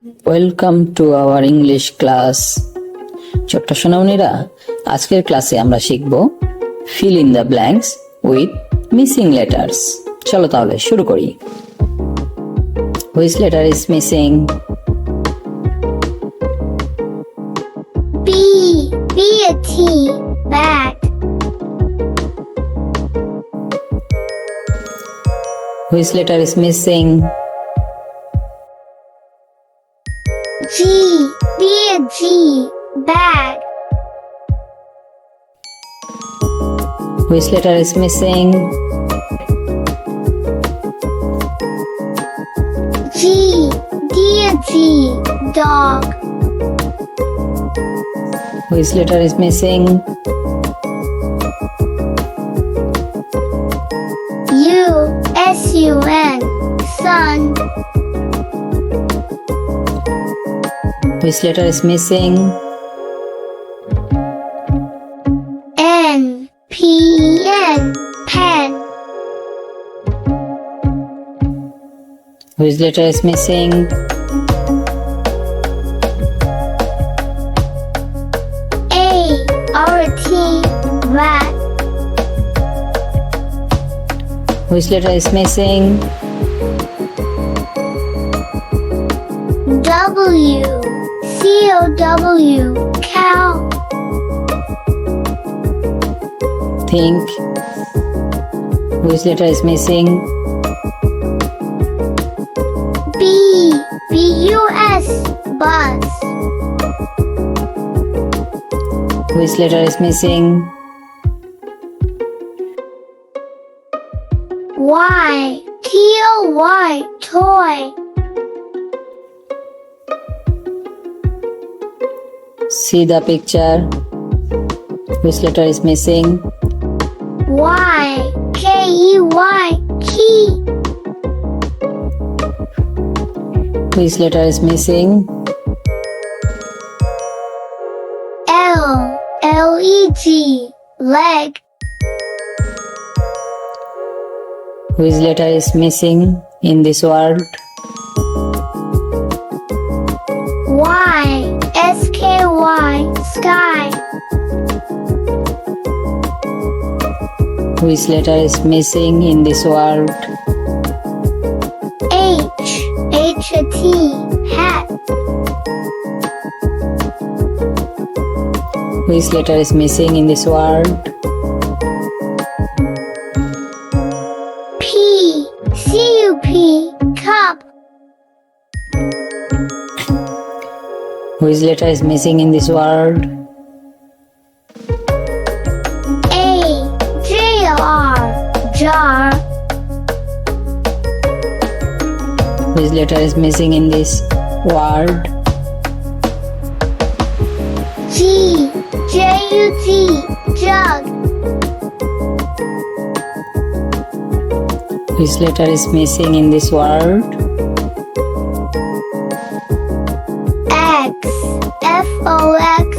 Welcome to our English class. ছোট্ট সোনামণিরা, আজকের ক্লাসে আমরা শিখব fill in the blanks with missing letters. চলো তাহলে শুরু করি। Which letter is missing? B. B a T. Bat. Which letter is missing? G. B a G. Bag. Which letter is missing? G. D a G. Dog. Which letter is missing? U. S U N. Sun. Which letter is missing? N. P E N. Pen. Which letter is missing? A. R T. Rat. Which letter is missing? W. C O W. Cow. Think. Which letter is missing? B. B U S. Bus. Which letter is missing? Y. T O Y. Toy. See the picture. Which letter is missing? Y. K E Y. Key. Which letter is missing? L. L E G. Leg. Which letter is missing in this word? Y. S K Y. Sky. Which letter is missing in this word? H. H A T. Hat. Which letter is missing in this word? P. C U P. Cup. Which letter is missing in this word? A. J R. Jar. Which letter is missing in this word? G. J U G. Jug. Which letter is missing in this word? X. F O X.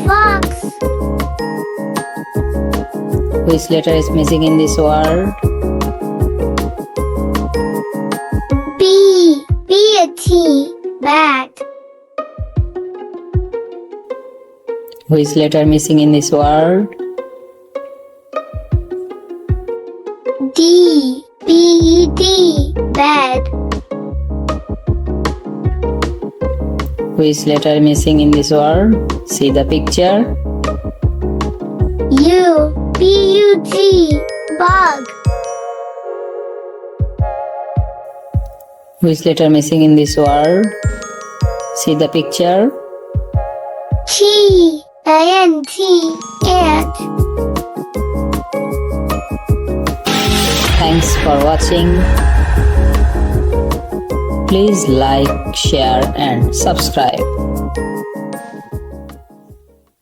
Fox. Which letter is missing in this word? B. B a T. Bat. Which letter missing in this word? D. B E D. Bed. Which letter missing in this word? See the picture. U. B U G. Bug. Which letter missing in this word? See the picture. T. A N T. Ant. Thanks for watching. Please like, share and subscribe.